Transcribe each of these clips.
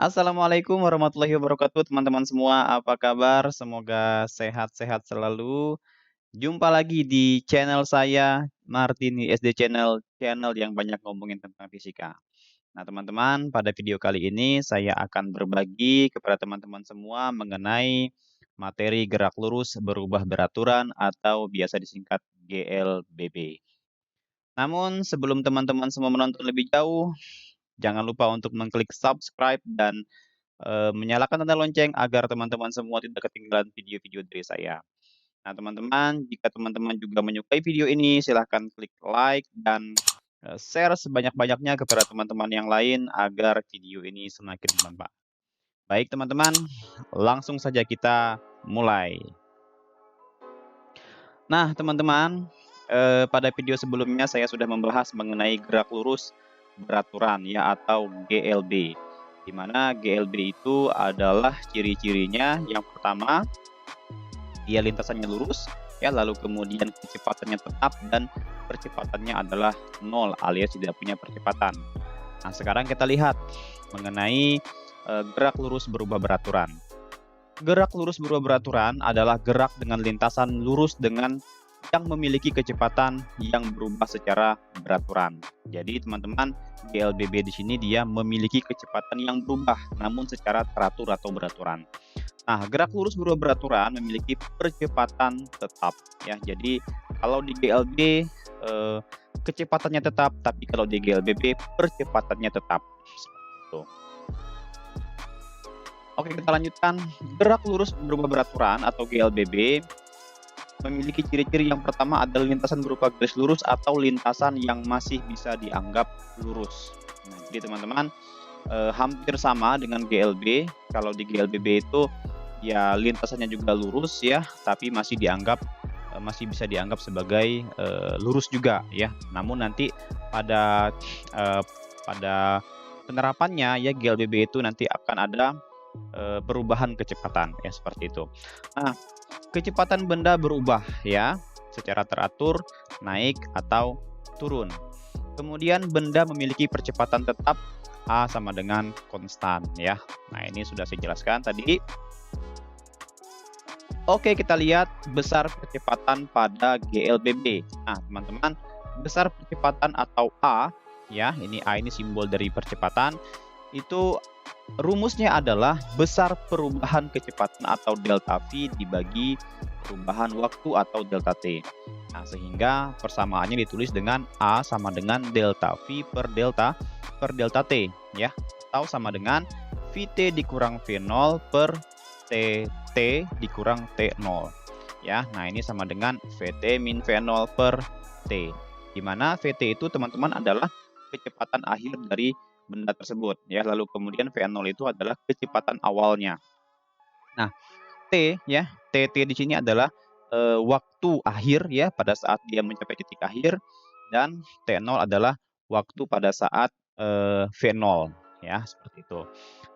Assalamualaikum warahmatullahi wabarakatuh, teman-teman semua. Apa kabar? Semoga sehat-sehat selalu. Jumpa lagi di channel saya, Martini SD Channel, channel yang banyak ngomongin tentang fisika. Nah, teman-teman, pada video kali ini saya akan berbagi kepada teman-teman semua mengenai materi gerak lurus berubah beraturan atau biasa disingkat GLBB. Namun, sebelum teman-teman semua menonton lebih jauh, jangan lupa untuk mengklik subscribe dan menyalakan tanda lonceng agar teman-teman semua tidak ketinggalan video-video dari saya. Nah, teman-teman, jika teman-teman juga menyukai video ini, silahkan klik like dan share sebanyak-banyaknya kepada teman-teman yang lain agar video ini semakin bermanfaat. Baik, teman-teman, langsung saja kita mulai. Nah, teman-teman, pada video sebelumnya saya sudah membahas mengenai gerak lurus beraturan ya atau GLB. Di mana GLB itu adalah ciri-cirinya yang pertama dia lintasannya lurus ya, lalu kemudian kecepatannya tetap dan percepatannya adalah nol alias tidak punya percepatan. Nah, sekarang kita lihat mengenai gerak lurus berubah beraturan. Gerak lurus berubah beraturan adalah gerak dengan lintasan lurus dengan yang memiliki kecepatan yang berubah secara beraturan. Jadi teman-teman, GLBB di sini dia memiliki kecepatan yang berubah namun secara teratur atau beraturan. Nah, gerak lurus berubah beraturan memiliki percepatan tetap ya. Jadi kalau di GLB kecepatannya tetap, tapi kalau di GLBB percepatannya tetap. Seperti itu. Oke, kita lanjutkan. Gerak lurus berubah beraturan atau GLBB memiliki ciri-ciri yang pertama adalah lintasan berupa garis lurus atau lintasan yang masih bisa dianggap lurus. Nah, jadi teman-teman hampir sama dengan GLB. Kalau di GLBB itu ya lintasannya juga lurus ya, tapi masih bisa dianggap sebagai lurus juga ya. Namun nanti pada penerapannya ya GLBB itu nanti akan ada perubahan kecepatan ya seperti itu. Nah, kecepatan benda berubah ya secara teratur naik atau turun. Kemudian benda memiliki percepatan tetap A sama dengan konstan ya. Nah, ini sudah saya jelaskan tadi. Oke, kita lihat besar percepatan pada GLBB. Nah, teman-teman, besar percepatan atau A ya, ini A ini simbol dari percepatan. Itu rumusnya adalah besar perubahan kecepatan atau delta V dibagi perubahan waktu atau delta T. Nah, sehingga persamaannya ditulis dengan A sama dengan delta V per delta T ya, atau sama dengan VT dikurang V0 per TT dikurang T0 ya. Nah, ini sama dengan VT min V0 per T, di mana VT itu teman-teman adalah kecepatan akhir dari benda tersebut ya, lalu kemudian V0 itu adalah kecepatan awalnya. Nah, T ya, TT di sini adalah waktu akhir ya pada saat dia mencapai titik akhir, dan T0 adalah waktu pada saat V0 ya, seperti itu.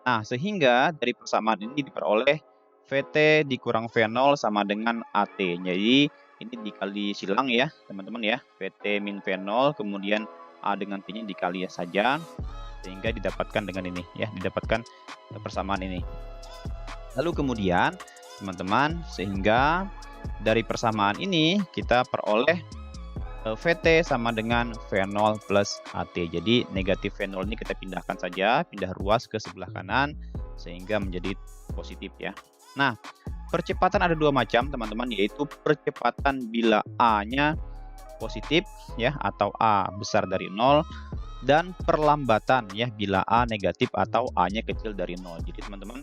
Nah, sehingga dari persamaan ini diperoleh VT dikurang V0 sama dengan AT. Jadi ini dikali silang ya teman-teman ya, VT min V0 kemudian A dengan T-nya dikali saja, sehingga didapatkan dengan ini ya, didapatkan persamaan ini. Lalu kemudian teman-teman, sehingga dari persamaan ini kita peroleh VT sama dengan V0 plus AT. Jadi negatif V0 ini kita pindahkan saja, pindah ruas ke sebelah kanan sehingga menjadi positif ya. Nah, percepatan ada dua macam teman-teman, yaitu percepatan bila A-nya positif ya atau A besar dari 0, dan perlambatan ya bila A negatif atau A-nya kecil dari 0. Jadi teman-teman,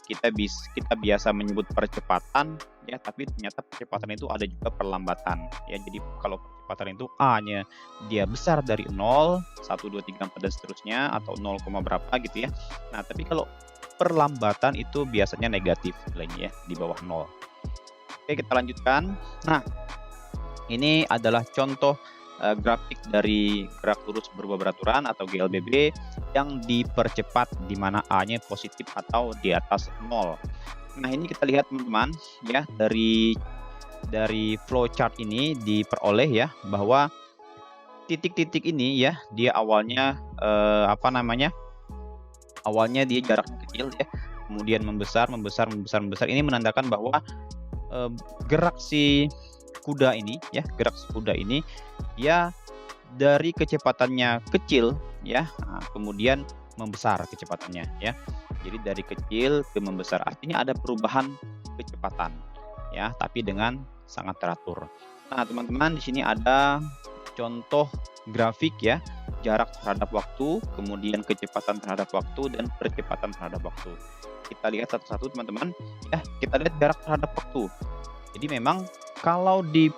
kita biasa menyebut percepatan ya, tapi ternyata percepatan itu ada juga perlambatan ya. Jadi kalau percepatan itu A-nya dia besar dari 0, 1, 2, 3, 4 dan seterusnya, atau 0, berapa gitu ya. Nah, tapi kalau perlambatan itu biasanya negatif nilainya ya, di bawah 0. Oke, kita lanjutkan. Nah, ini adalah contoh grafik dari gerak lurus berubah beraturan atau GLBB yang dipercepat di mana A-nya positif atau di atas 0. Nah, ini kita lihat teman-teman ya, dari flowchart ini diperoleh ya bahwa titik-titik ini ya dia awalnya awalnya dia jaraknya kecil ya, kemudian membesar, membesar, membesar, membesar. Ini menandakan bahwa gerak si kuda ini ya, gerak si kuda ini ya dari kecepatannya kecil ya, kemudian membesar kecepatannya ya. Jadi dari kecil ke membesar, artinya ada perubahan kecepatan ya, tapi dengan sangat teratur. Nah, teman-teman, di sini ada contoh grafik ya, jarak terhadap waktu, kemudian kecepatan terhadap waktu, dan percepatan terhadap waktu. Kita lihat satu-satu, teman-teman ya. Kita lihat jarak terhadap waktu. Jadi memang kalau di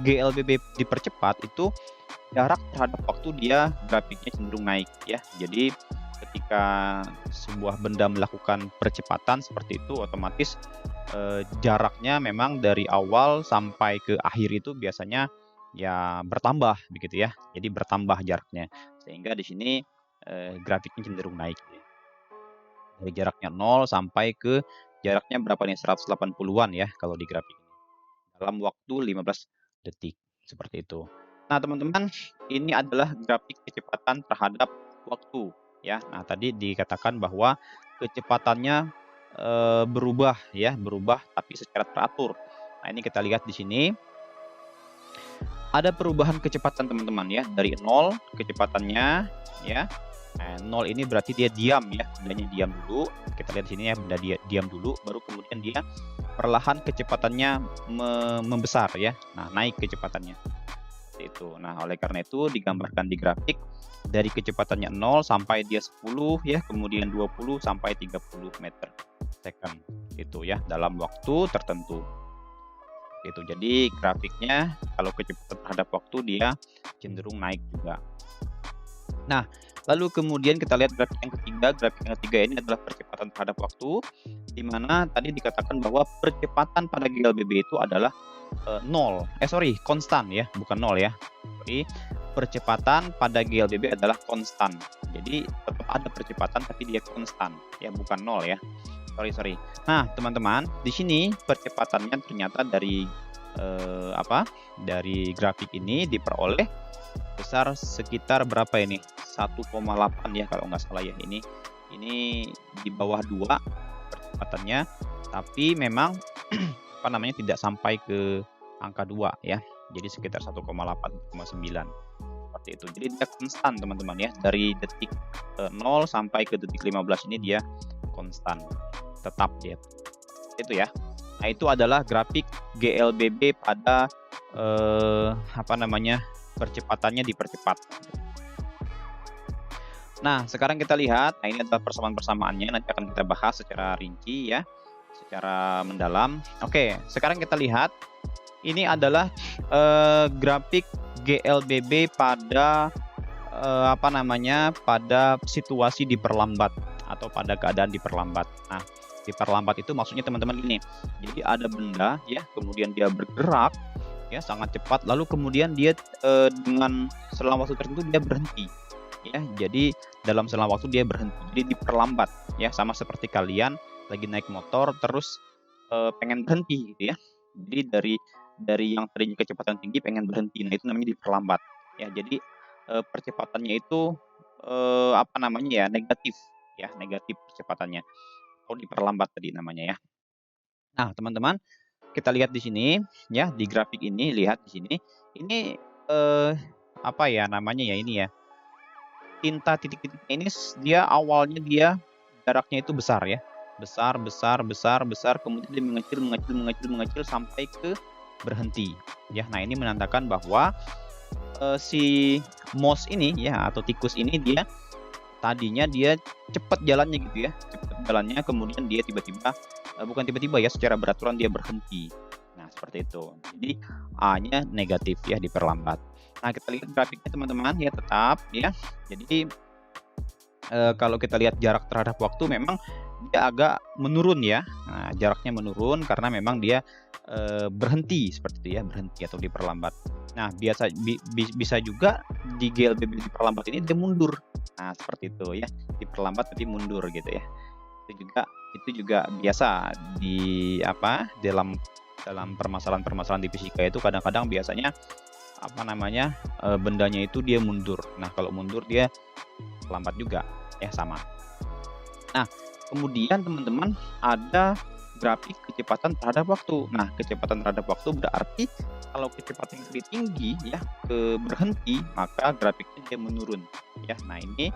GLBB dipercepat itu jarak terhadap waktu dia grafiknya cenderung naik ya. Jadi ketika sebuah benda melakukan percepatan seperti itu, otomatis jaraknya memang dari awal sampai ke akhir itu biasanya ya bertambah begitu ya. Jadi bertambah jaraknya, sehingga di sini grafiknya cenderung naik ya. Dari jaraknya 0 sampai ke jaraknya berapa nih, 180-an ya kalau di grafik ini, dalam waktu 15 detik seperti itu. Nah, teman-teman, ini adalah grafik kecepatan terhadap waktu ya. Nah, tadi dikatakan bahwa kecepatannya berubah ya, berubah tapi secara teratur. Nah, ini kita lihat di sini ada perubahan kecepatan, teman-teman ya, dari 0 kecepatannya ya. Nah, 0 ini berarti dia diam ya, bendanya diam dulu. Kita lihat di sini ya, benda dia diam dulu, baru kemudian dia perlahan kecepatannya membesar ya. Nah, naik kecepatannya. Seperti itu. Nah, oleh karena itu digambarkan di grafik dari kecepatannya 0 sampai dia 10 ya, kemudian 20 sampai 30 meter second. Itu ya, dalam waktu tertentu. Itu. Jadi grafiknya kalau kecepatan terhadap waktu dia cenderung naik juga. Nah, lalu kemudian kita lihat grafik yang ketiga. Grafik yang ketiga ini adalah percepatan terhadap waktu, di mana tadi dikatakan bahwa percepatan pada GLBB itu adalah konstan ya, bukan 0 ya. Jadi percepatan pada GLBB adalah konstan. Jadi tetap ada percepatan tapi dia konstan ya, bukan 0 ya. Sorry. Nah, teman-teman, di sini percepatannya ternyata dari dari grafik ini diperoleh besar sekitar berapa ini? 1,8 ya kalau nggak salah ya. Ini di bawah 2 percepatannya, tapi memang tidak sampai ke angka 2 ya. Jadi sekitar 1,8, 1,9 seperti itu. Jadi dia konstan, teman-teman ya. Dari detik 0 sampai ke detik 15 ini dia konstan. Tetap dia. Itu ya. Nah, itu adalah grafik GLBB pada percepatannya dipercepat. Nah, sekarang kita lihat. Nah, ini adalah persamaan-persamaannya. Nanti akan kita bahas secara rinci ya, secara mendalam. Oke, sekarang kita lihat. Ini adalah grafik GLBB pada pada situasi diperlambat atau pada keadaan diperlambat. Nah, diperlambat itu maksudnya, teman-teman, ini. Jadi ada benda ya, kemudian dia bergerak ya sangat cepat, lalu kemudian dia dengan selang waktu tertentu dia berhenti ya. Jadi dalam selang waktu dia berhenti, jadi diperlambat ya, sama seperti kalian lagi naik motor terus pengen berhenti gitu ya. Jadi dari yang tadinya kecepatan tinggi pengen berhenti, nah itu namanya diperlambat ya. Jadi percepatannya itu negatif ya, negatif percepatannya, atau diperlambat tadi namanya ya. Nah, teman-teman, kita lihat di sini ya, di grafik ini, lihat di sini. Ini ini ya. Tinta titik-titik ini dia awalnya dia jaraknya itu besar ya. Besar, kemudian dia mengecil sampai ke berhenti ya. Nah, ini menandakan bahwa si mouse ini ya, atau tikus ini, dia tadinya dia cepat jalannya gitu ya, kemudian dia bukan tiba-tiba ya, secara beraturan dia berhenti. Nah, seperti itu. Jadi A-nya negatif ya, diperlambat. Nah, kita lihat grafiknya, teman-teman ya, tetap ya. Jadi kalau kita lihat jarak terhadap waktu memang dia agak menurun ya. Nah, jaraknya menurun karena memang dia berhenti seperti itu ya, berhenti atau diperlambat. Nah, bisa juga di GLBB diperlambat ini dia mundur. Nah, seperti itu ya, diperlambat tapi mundur gitu ya. Itu juga biasa dalam permasalahan di fisika itu, kadang-kadang biasanya bendanya itu dia mundur. Nah, kalau mundur dia lambat juga ya, sama. Nah, kemudian teman-teman ada grafik kecepatan terhadap waktu. Nah, kecepatan terhadap waktu berarti kalau kecepatan yang tinggi ya berhenti, maka grafiknya dia menurun ya. Nah, ini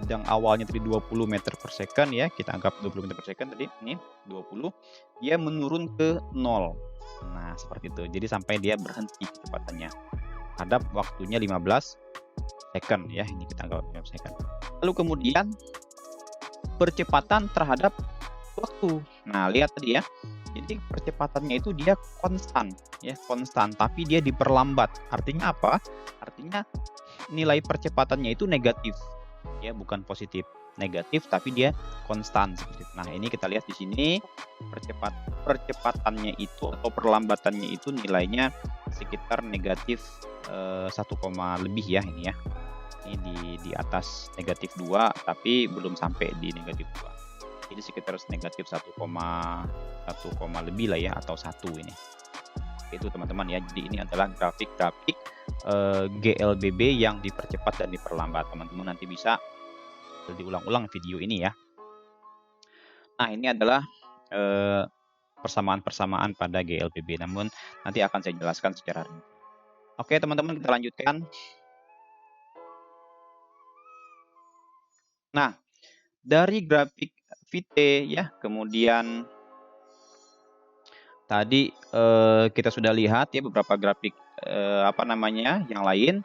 yang awalnya tadi 20 meter per second ya, kita anggap 20 meter per second tadi, ini 20, dia menurun ke 0. Nah, seperti itu. Jadi sampai dia berhenti kecepatannya. Terhadap waktunya 15 second ya, ini kita anggap 15 second. Lalu kemudian percepatan terhadap waktu. Nah, lihat tadi ya. Jadi percepatannya itu dia konstan ya, konstan, tapi dia diperlambat. Artinya apa? Artinya nilai percepatannya itu negatif ya, bukan positif. Negatif tapi dia konstan seperti itu. Nah, ini kita lihat di sini percepatannya itu atau perlambatannya itu nilainya sekitar negatif 1, lebih ya ini ya. Ini di atas negatif 2 tapi belum sampai di negatif 2. Jadi sekitar negatif 1, lebih lah ya, atau 1 ini. Itu teman-teman ya. Jadi ini adalah grafik-grafik GLBB yang dipercepat dan diperlambat. Teman-teman nanti bisa diulang-ulang video ini ya. Nah, ini adalah persamaan-persamaan pada GLBB. Namun nanti akan saya jelaskan secara rinci. Oke, teman-teman, kita lanjutkan. Nah, dari grafik VT ya, kemudian tadi kita sudah lihat ya beberapa grafik yang lain.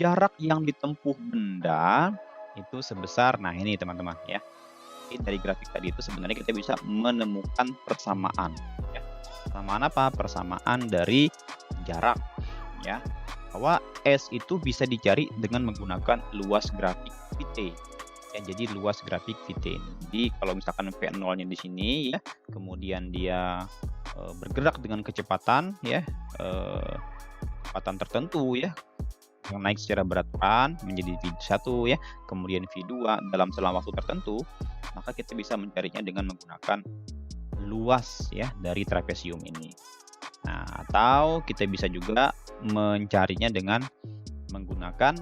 Jarak yang ditempuh benda itu sebesar, nah ini teman-teman ya. Jadi dari grafik tadi itu sebenarnya kita bisa menemukan persamaan ya. Persamaan apa? Persamaan dari jarak ya. Bahwa S itu bisa dicari dengan menggunakan luas grafik VT. Ya, jadi luas grafik VT ini. Jadi kalau misalkan V0-nya di sini ya, kemudian dia bergerak dengan kecepatan ya, kecepatan tertentu ya, yang naik secara beraturan menjadi V1 ya, kemudian V2 dalam selang waktu tertentu, maka kita bisa mencarinya dengan menggunakan luas ya dari trapesium ini. Nah, atau kita bisa juga mencarinya dengan menggunakan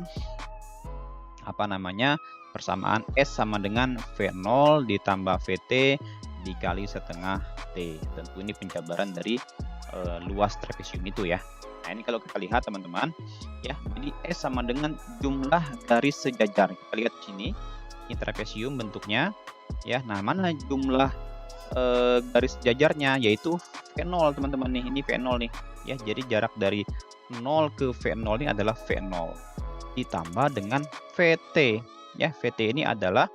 persamaan S sama dengan V0 ditambah VT dikali setengah T. Tentu ini penjabaran dari luas trapesium itu ya. Nah, ini kalau kita lihat teman-teman ya, jadi S sama dengan jumlah garis sejajar. Kita lihat di sini, ini trapesium bentuknya ya. Nah, mana jumlah garis sejajarnya, yaitu V0 teman-teman nih. Ini V0 nih ya. Jadi jarak dari 0 ke V0 ini adalah V0 ditambah dengan VT ya. VT ini adalah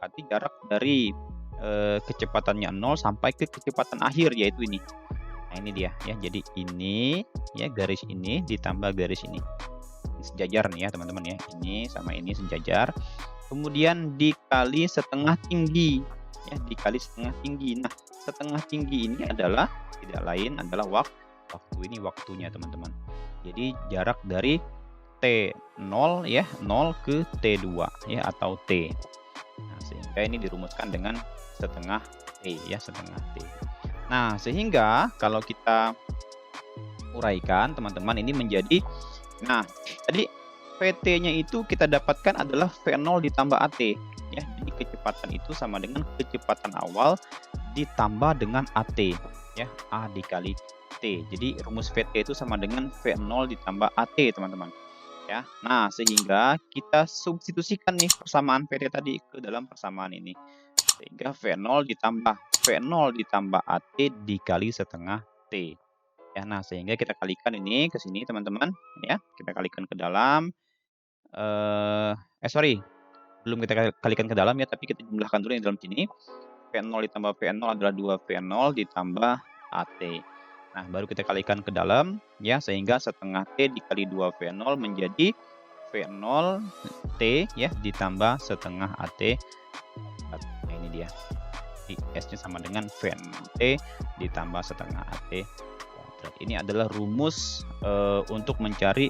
berarti jarak dari kecepatannya 0 sampai ke kecepatan akhir, yaitu ini. Nah, ini dia ya. Jadi ini ya, garis ini ditambah garis ini. Ini sejajar nih ya teman-teman ya. Ini sama ini sejajar. Kemudian dikali setengah tinggi ya, dikali setengah tinggi. Nah, setengah tinggi ini adalah tidak lain adalah waktu, ini waktunya teman-teman. Jadi jarak dari T0 ya, 0 ke T2 ya, atau T. Nah, sehingga ini dirumuskan dengan setengah T ya, setengah T. Nah, sehingga kalau kita uraikan teman-teman, ini menjadi, nah tadi VT-nya itu kita dapatkan adalah V0 ditambah AT ya. Jadi kecepatan itu sama dengan kecepatan awal ditambah dengan AT ya, A dikali T. Jadi rumus VT itu sama dengan V0 ditambah AT teman-teman ya. Nah, sehingga kita substitusikan nih persamaan VT tadi ke dalam persamaan ini. Sehingga V0 ditambah AT dikali setengah T. Ya, nah sehingga kita kalikan ini ke sini teman-teman ya. Kita kalikan ke dalam belum kita kalikan ke dalam ya, tapi kita jumlahkan dulu yang dalam sini. V0 ditambah V0 adalah 2V0 ditambah AT. Nah, baru kita kalikan ke dalam ya, sehingga setengah T dikali 2V0 menjadi V0 T ya ditambah setengah AT. Nah, ini dia. S-nya sama dengan V0 T ditambah setengah AT. Ini adalah rumus untuk mencari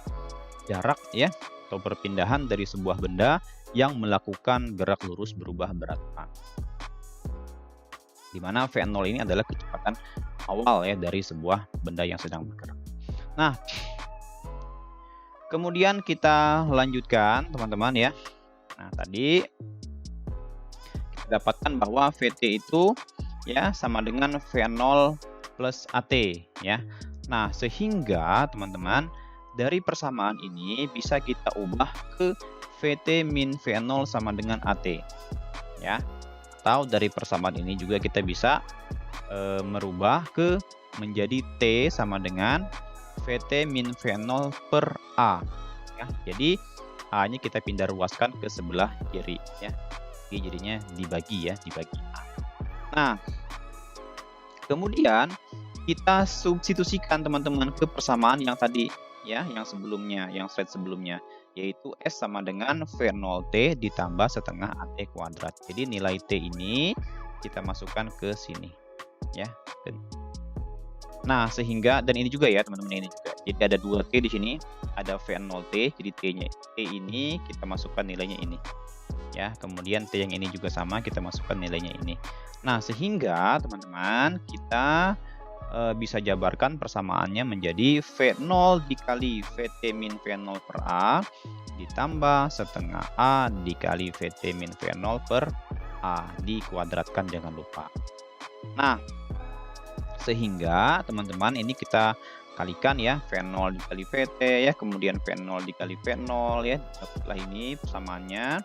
jarak ya, atau perpindahan dari sebuah benda yang melakukan gerak lurus berubah beraturan. Di mana V0 ini adalah kecepatan awal ya dari sebuah benda yang sedang bergerak. Nah, kemudian kita lanjutkan teman-teman ya. Nah, tadi kita dapatkan bahwa VT itu ya sama dengan V0 plus AT ya. Nah, sehingga teman-teman dari persamaan ini bisa kita ubah ke VT min V0 sama dengan AT ya. Atau dari persamaan ini juga kita bisa merubah ke menjadi T sama dengan VT min V0 per A ya. Jadi A-nya kita pindah ruaskan ke sebelah kiri ya. Jadi jadinya dibagi ya, dibagi A. Nah, kemudian kita substitusikan teman-teman ke persamaan yang tadi ya, yang sebelumnya, yang slide sebelumnya, yaitu S sama dengan V0T ditambah setengah AT kuadrat. Jadi nilai T ini kita masukkan ke sini ya. Nah, sehingga dan ini juga ya teman-teman, ini juga. Jadi ada 2T di sini, ada V0T, jadi T ini kita masukkan nilainya ini. Ya, kemudian T yang ini juga sama, kita masukkan nilainya ini. Nah, sehingga teman-teman kita bisa jabarkan persamaannya menjadi V0 dikali VT min V0 per A ditambah setengah A dikali VT min V0 per A, dikuadratkan jangan lupa. Nah, sehingga teman-teman ini kita kalikan ya, V0 dikali VT ya, kemudian V0 dikali V0 ya, dapatlah ini persamaannya.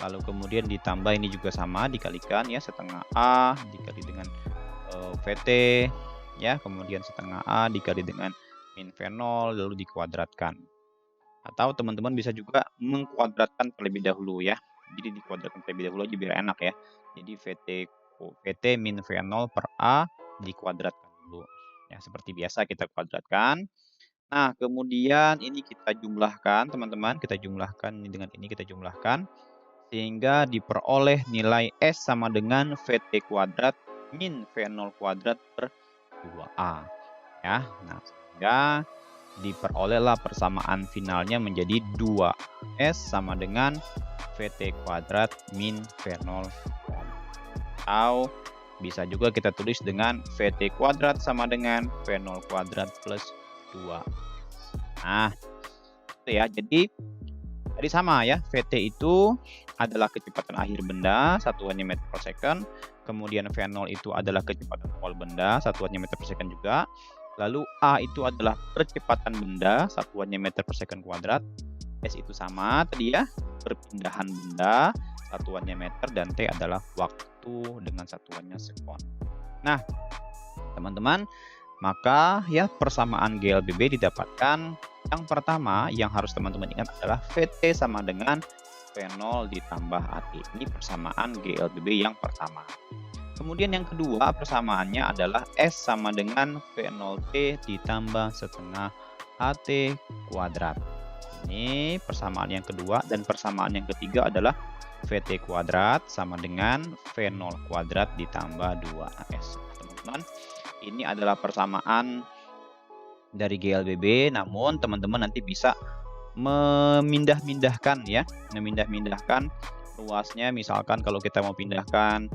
Lalu kemudian ditambah ini juga sama, dikalikan ya, setengah A dikali dengan VT ya, kemudian setengah A dikali dengan min V0 lalu dikuadratkan. Atau teman-teman bisa juga mengkuadratkan terlebih dahulu ya. Jadi dikuadratkan terlebih dahulu aja biar enak ya. Jadi VT min V0 per A dikuadratkan dulu. Ya, seperti biasa kita kuadratkan. Nah, kemudian ini kita jumlahkan teman-teman, kita jumlahkan ini dengan ini kita jumlahkan sehingga diperoleh nilai S sama dengan VT kuadrat min V0 kuadrat per 2A ya. Nah, sehingga diperolehlah persamaan finalnya menjadi 2S sama dengan VT kuadrat min V0 atau bisa juga kita tulis dengan VT kuadrat sama dengan V0 kuadrat plus 2. Nah, itu ya. Jadi tadi sama ya, VT itu adalah kecepatan akhir benda, satuannya meter per second. Kemudian V0 itu adalah kecepatan awal benda, satuannya meter per second juga. Lalu A itu adalah percepatan benda, satuannya meter per second kuadrat. S itu sama tadi ya, perpindahan benda, satuannya meter, dan T adalah waktu dengan satuannya sekon. Nah, teman-teman, maka ya persamaan GLBB didapatkan. Yang pertama yang harus teman-teman ingat adalah VT sama dengan V0 ditambah AT. Ini persamaan GLBB yang pertama. Kemudian yang kedua persamaannya adalah S sama dengan V0T ditambah setengah AT kuadrat. Ini persamaan yang kedua, dan persamaan yang ketiga adalah VT kuadrat sama dengan V0 kuadrat ditambah 2S. Teman-teman, ini adalah persamaan dari GLBB, namun teman-teman nanti bisa memindah-mindahkan ya, memindah-mindahkan ruasnya. Misalkan kalau kita mau pindahkan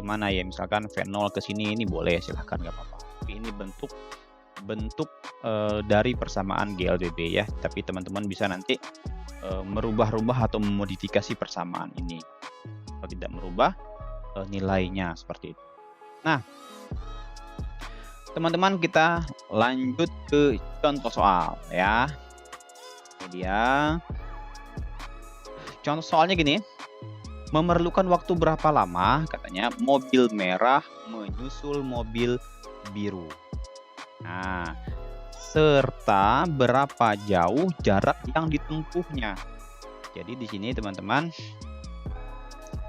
mana ya, misalkan V0 ke sini, ini boleh, silahkan, nggak apa-apa. Tapi ini bentuk dari persamaan GLBB ya, tapi teman-teman bisa nanti merubah-rubah atau memodifikasi persamaan ini. Kalau tidak merubah nilainya seperti itu. Nah, teman-teman, kita lanjut ke contoh soal ya. Ini dia. Contoh soalnya gini. Memerlukan waktu berapa lama katanya mobil merah menyusul mobil biru. Nah, serta berapa jauh jarak yang ditempuhnya. Jadi di sini teman-teman,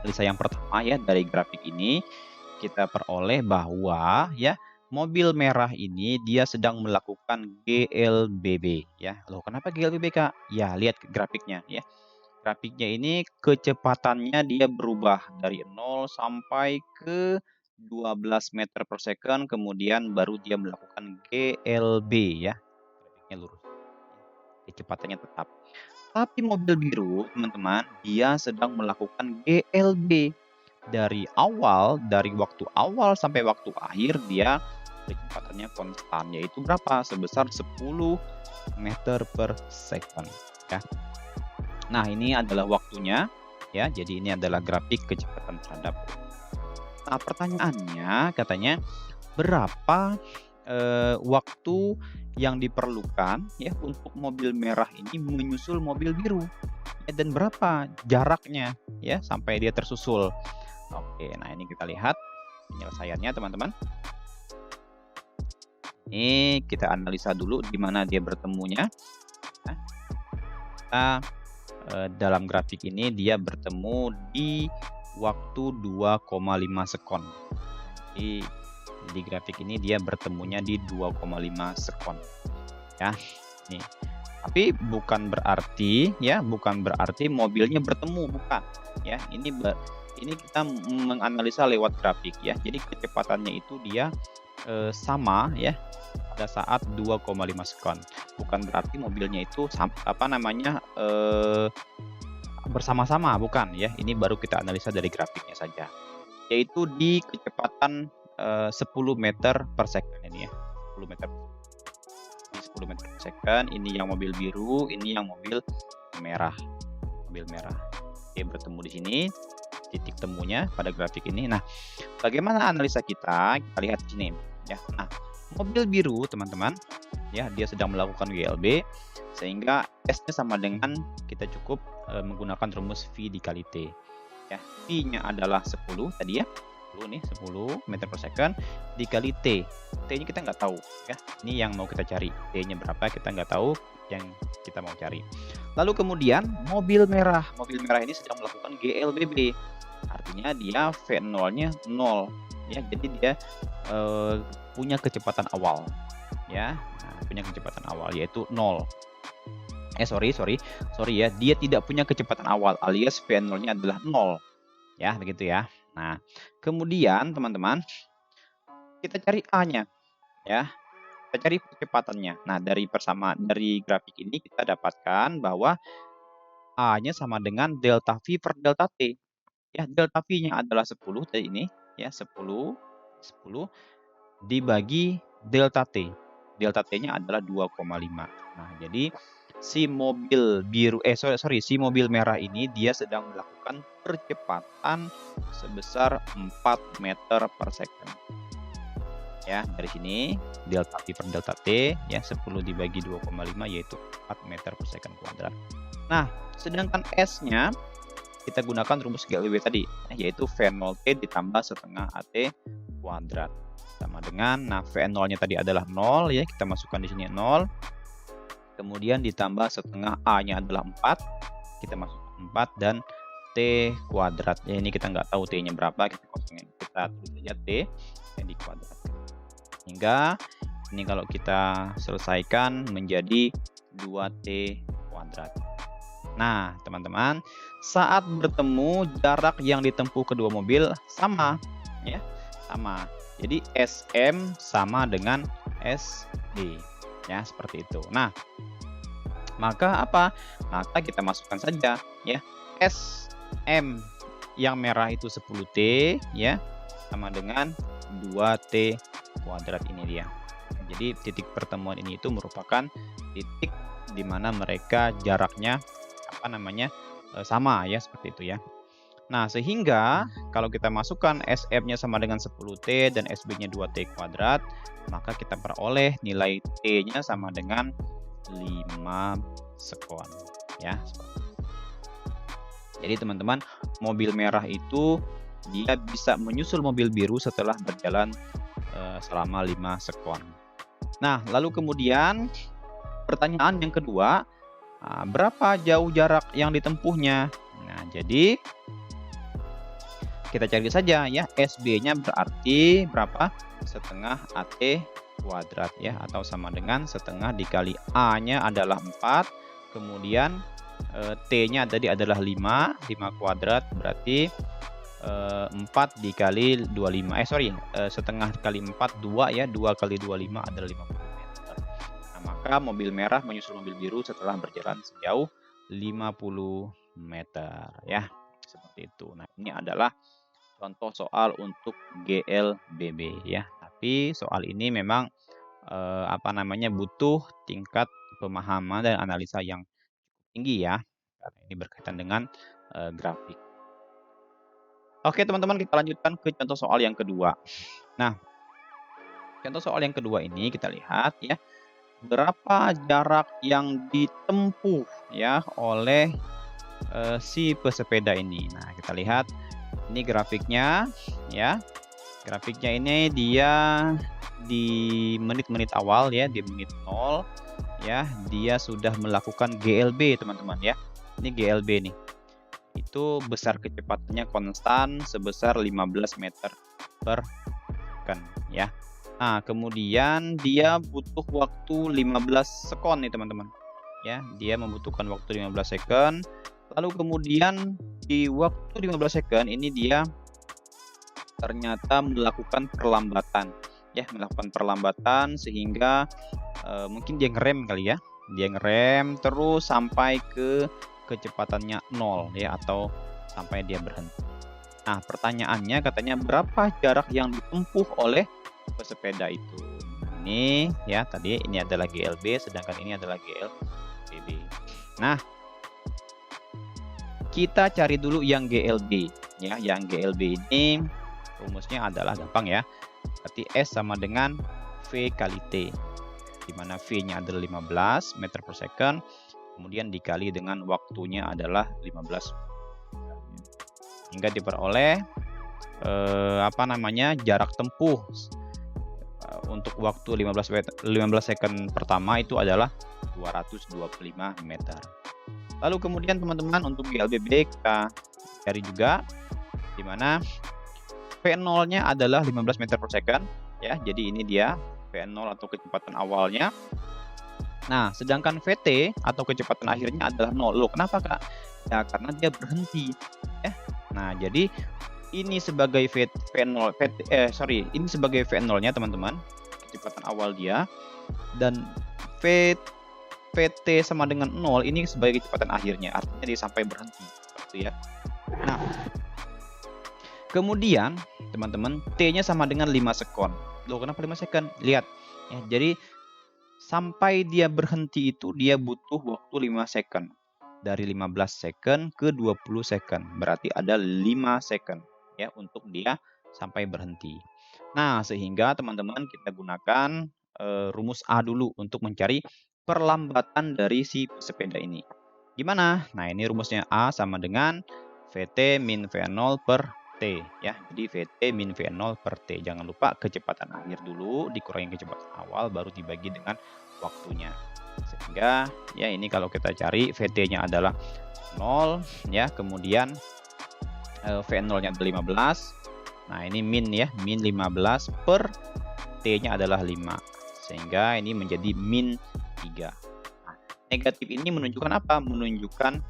analisa yang pertama ya, dari grafik ini kita peroleh bahwa ya, mobil merah ini dia sedang melakukan GLBB ya. Loh, kenapa GLBB, Kak? Ya, lihat grafiknya ya. Grafiknya ini kecepatannya dia berubah dari 0 sampai ke 12 meter per second, kemudian baru dia melakukan GLB ya. Grafiknya lurus. Kecepatannya tetap. Tapi mobil biru, teman-teman, dia sedang melakukan GLB. Dari waktu awal sampai waktu akhir dia kecepatannya konstan, yaitu berapa? Sebesar 10 meter per second ya. Nah, ini adalah waktunya ya. Jadi ini adalah grafik kecepatan terhadap. Nah, pertanyaannya katanya berapa waktu yang diperlukan ya untuk mobil merah ini menyusul mobil biru ya, dan berapa jaraknya ya sampai dia tersusul. Oke, nah ini kita lihat penyelesaiannya teman-teman. Ini kita analisa dulu di mana dia bertemunya. Nah, kita dalam grafik ini dia bertemu di waktu 2,5 sekon. Di grafik ini dia bertemunya di 2,5 sekon. Ya, nih. Tapi bukan berarti mobilnya bertemu, bukan. Ya, ini kita menganalisa lewat grafik ya. Jadi kecepatannya itu dia sama ya pada saat 2,5 sekon. Bukan berarti mobilnya itu bersama-sama, bukan ya. Ini baru kita analisa dari grafiknya saja. Yaitu di kecepatan 10 meter per second ini ya. 10 meter. Di 10 meter per second, ini yang mobil biru, ini yang mobil merah. Mobil merah. Oke, bertemu di sini titik temunya pada grafik ini. Nah, bagaimana analisa kita? Kita lihat di sini ya. Nah, mobil biru teman-teman ya, dia sedang melakukan GLB sehingga S-nya sama dengan kita cukup menggunakan rumus V dikali T. Ya, V-nya adalah 10 tadi ya. 10 nih, 10 meter per second dikali T. T-nya kita nggak tahu ya. Ini yang mau kita cari. T-nya berapa kita nggak tahu, yang kita mau cari. Lalu kemudian mobil merah. Mobil merah ini sedang melakukan GLBB. Artinya dia V0-nya 0 ya. Jadi dia punya kecepatan awal ya. Nah, punya kecepatan awal yaitu 0. Sorry ya, dia tidak punya kecepatan awal alias V0-nya adalah 0 ya, begitu ya. Nah, kemudian teman-teman kita cari A-nya ya. Kita cari kecepatannya. Nah, dari grafik ini kita dapatkan bahwa A-nya sama dengan delta V per delta T. Ya, delta V-nya adalah 10 tadi ini ya, 10 dibagi delta T. Delta T-nya adalah 2,5. Nah, jadi si mobil merah ini dia sedang melakukan percepatan sebesar 4 meter per second. Ya, dari sini delta V per delta T ya 10 dibagi 2,5 yaitu 4 meter per second kuadrat. Nah, sedangkan S-nya kita gunakan rumus GLB tadi yaitu V0T ditambah setengah AT kuadrat sama dengan, nah V0-nya tadi adalah 0 ya, kita masukkan di sini 0. Kemudian ditambah setengah A-nya adalah 4. Kita masukkan 4 dan T kuadrat. Ya, ini kita nggak tahu T-nya berapa, kita kosongin. Kita tulis saja T yang di kuadrat. Hingga ini kalau kita selesaikan menjadi 2T kuadrat. Nah, teman-teman, saat bertemu jarak yang ditempuh kedua mobil sama ya, sama. Jadi SM sama dengan SD ya, seperti itu. Nah, maka apa? Maka kita masukkan saja ya, SM yang merah itu 10T ya, sama dengan 2T kuadrat, ini dia. Jadi titik pertemuan ini itu merupakan titik di mana mereka jaraknya sama ya, seperti itu ya. Nah, sehingga kalau kita masukkan SM-nya sama dengan 10T dan SB-nya 2T kuadrat, maka kita peroleh nilai T-nya sama dengan 5 sekon ya. Jadi teman-teman, mobil merah itu dia bisa menyusul mobil biru setelah berjalan selama 5 sekon. Nah, lalu kemudian pertanyaan yang kedua, berapa jauh jarak yang ditempuhnya? Nah, jadi kita cari saja ya, SB-nya berarti berapa? Setengah AT kuadrat ya, atau sama dengan setengah dikali A-nya adalah 4, kemudian T-nya tadi adalah 5 kuadrat berarti 4 dikali 25. Setengah kali 4 2 ya, 2 kali 25 adalah 50 meter. Nah, maka mobil merah menyusul mobil biru setelah berjalan sejauh 50 meter ya. Seperti itu. Nah, ini adalah contoh soal untuk GLBB ya. Tapi soal ini memang butuh tingkat pemahaman dan analisa yang tinggi ya, karena ini berkaitan dengan grafik. Oke teman-teman, kita lanjutkan ke contoh soal yang kedua. Nah, contoh soal yang kedua ini kita lihat ya, berapa jarak yang ditempuh ya oleh si pesepeda ini. Nah, kita lihat ini grafiknya ya. Grafiknya ini dia di menit-menit awal ya, di menit 0 ya, dia sudah melakukan GLB teman-teman ya. Ini GLB nih. Itu besar kecepatannya konstan sebesar 15 meter per second ya. Nah, kemudian dia butuh waktu 15 sekon nih teman-teman. Ya, dia membutuhkan waktu 15 second. Lalu kemudian di waktu 15 second ini dia ternyata melakukan perlambatan. Ya, melakukan perlambatan sehingga mungkin dia ngerem kali ya. Dia ngerem terus sampai ke kecepatannya 0 ya, atau sampai dia berhenti. Nah, pertanyaannya katanya berapa jarak yang ditempuh oleh pesepeda itu. Ini ya, tadi ini adalah GLB sedangkan ini adalah GLBB. Nah, kita cari dulu yang GLB ya. Yang GLB ini rumusnya adalah gampang ya. Berarti S sama dengan V kali T. Di mana V-nya adalah 15 meter per second, kemudian dikali dengan waktunya adalah 15. Hingga diperoleh jarak tempuh untuk waktu 15 second pertama itu adalah 225 meter. Lalu kemudian teman-teman untuk GLBB kita cari juga, di mana V0-nya adalah 15 meter per second ya. Jadi ini dia V0 atau kecepatan awalnya. Nah, sedangkan VT atau kecepatan akhirnya adalah 0. Loh, kenapa Kak? Ya, karena dia berhenti ya. Nah, jadi ini sebagai ini sebagai V0-nya teman-teman, kecepatan awal dia, dan VT sama dengan 0 ini sebagai kecepatan akhirnya, artinya dia sampai berhenti gitu ya. Nah, kemudian teman-teman T-nya sama dengan 5 sekon. Loh, kenapa 5 sekon? Lihat ya, jadi sampai dia berhenti itu dia butuh waktu 5 second. Dari 15 second ke 20 second. Berarti ada 5 second ya untuk dia sampai berhenti. Nah, sehingga teman-teman kita gunakan rumus A dulu untuk mencari perlambatan dari si pesepeda ini. Gimana? Nah, ini rumusnya A sama dengan VT min V0 per T ya. Jadi VT min V0 per T. Jangan lupa kecepatan akhir dulu dikurangi kecepatan awal baru dibagi dengan waktunya. Sehingga ya ini kalau kita cari VT-nya adalah 0 ya, kemudian V0-nya adalah 15. Nah, ini min ya, min 15 per T-nya adalah 5. Sehingga ini menjadi min 3. Nah, negatif ini menunjukkan apa? Menunjukkan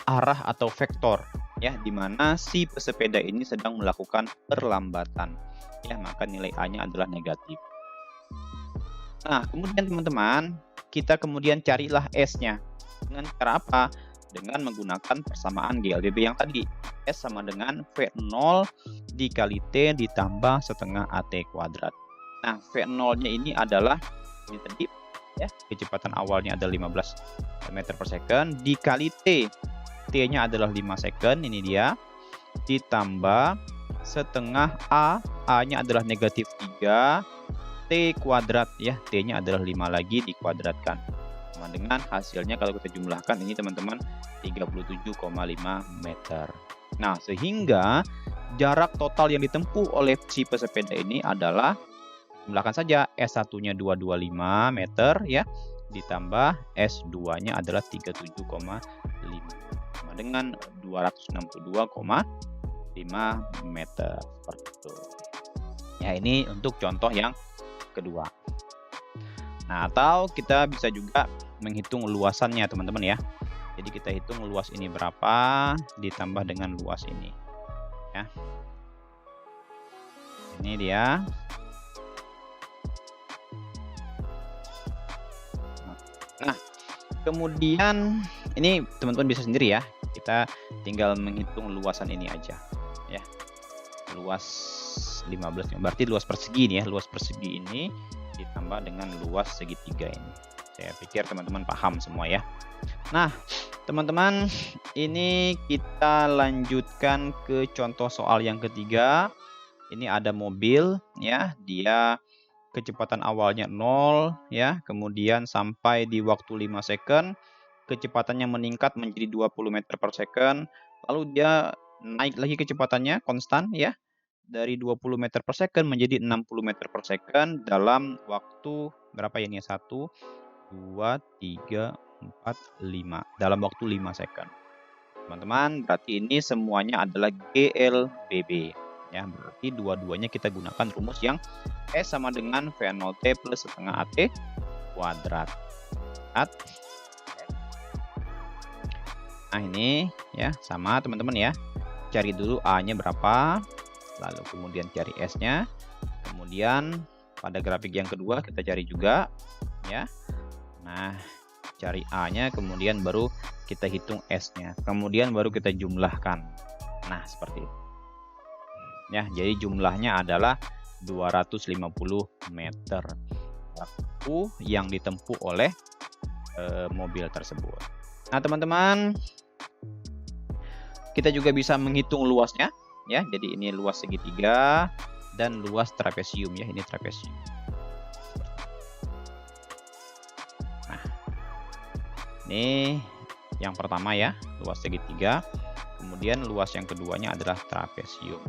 arah atau vektor ya, di mana si pesepeda ini sedang melakukan perlambatan ya, maka nilai A-nya adalah negatif. Nah, kemudian teman-teman kita kemudian carilah S-nya dengan cara apa? Dengan menggunakan persamaan GLBB yang tadi. S sama dengan V0 dikali T ditambah setengah AT kuadrat. Nah, V0-nya ini adalah ini tadi ya, kecepatan awalnya adalah 15 meter per second dikali T. T-nya adalah 5 second, ini dia, ditambah setengah A, A-nya adalah negatif 3, T kuadrat ya, T-nya adalah 5 lagi dikuadratkan. Sama dengan hasilnya kalau kita jumlahkan ini teman-teman 37,5 meter. Nah, sehingga jarak total yang ditempuh oleh si pesepeda ini adalah, jumlahkan saja, S1-nya 225 meter ya, ditambah S2-nya adalah 37,5 sama dengan 262,5 meter seperti itu. Ya, ini untuk contoh yang kedua. Nah, atau kita bisa juga menghitung luasannya teman-teman ya. Jadi kita hitung luas ini berapa ditambah dengan luas ini ya. Ini dia. Nah, kemudian ini teman-teman bisa sendiri ya. Kita tinggal menghitung luasan ini aja ya. Luas 15, berarti luas persegi nih ya. Luas persegi ini ditambah dengan luas segitiga ini. Saya pikir teman-teman paham semua ya. Nah, Teman-teman, ini kita lanjutkan ke contoh soal yang ketiga. Ini ada mobil ya, dia kecepatan awalnya 0 ya, kemudian sampai di waktu 5 second kecepatannya meningkat menjadi 20 meter per second, lalu dia naik lagi kecepatannya konstan ya, dari 20 meter per second menjadi 60 meter per second dalam waktu berapa ya ini? 1, 2, 3, 4, 5. Dalam waktu 5 second. Teman-teman, berarti ini semuanya adalah GLBB. Ya, berarti dua-duanya kita gunakan rumus yang S sama dengan V0T plus setengah AT kuadrat. Nah ini ya sama teman-teman ya. Cari dulu A-nya berapa, lalu kemudian cari S-nya. Kemudian pada grafik yang kedua kita cari juga ya. Nah, cari A-nya kemudian baru kita hitung S-nya. Kemudian baru kita jumlahkan. Nah, seperti itu. Ya, jadi jumlahnya adalah 250 meter waktu yang ditempuh oleh mobil tersebut. Nah, teman-teman, kita juga bisa menghitung luasnya ya. Jadi ini luas segitiga dan luas trapesium ya, ini trapesium. Nah, ini yang pertama ya, luas segitiga. Kemudian luas yang keduanya adalah trapesium.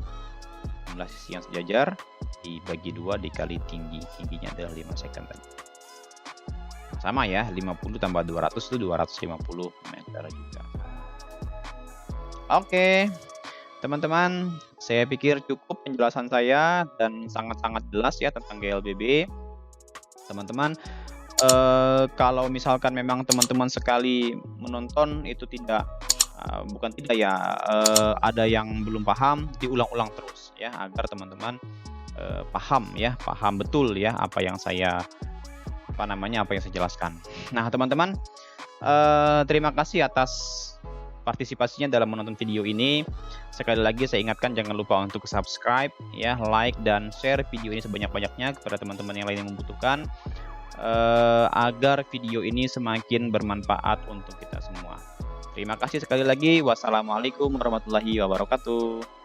Jumlah sisi yang sejajar dibagi 2 dikali tinggi. Tingginya adalah 5 second tadi. Sama ya, 50 tambah 200 itu 250 meter juga. Oke, teman-teman, saya pikir cukup penjelasan saya dan sangat-sangat jelas ya tentang GLBB. Teman-teman, kalau misalkan memang teman-teman sekali menonton itu tidak bukan tidak ya, ada yang belum paham, diulang-ulang terus ya agar teman-teman paham betul ya apa yang saya jelaskan. Nah, teman-teman, terima kasih atas partisipasinya dalam menonton video ini. Sekali lagi saya ingatkan jangan lupa untuk subscribe ya, like dan share video ini sebanyak-banyaknya kepada teman-teman yang lain yang membutuhkan agar video ini semakin bermanfaat untuk kita semua. Terima kasih sekali lagi. Wassalamualaikum warahmatullahi wabarakatuh.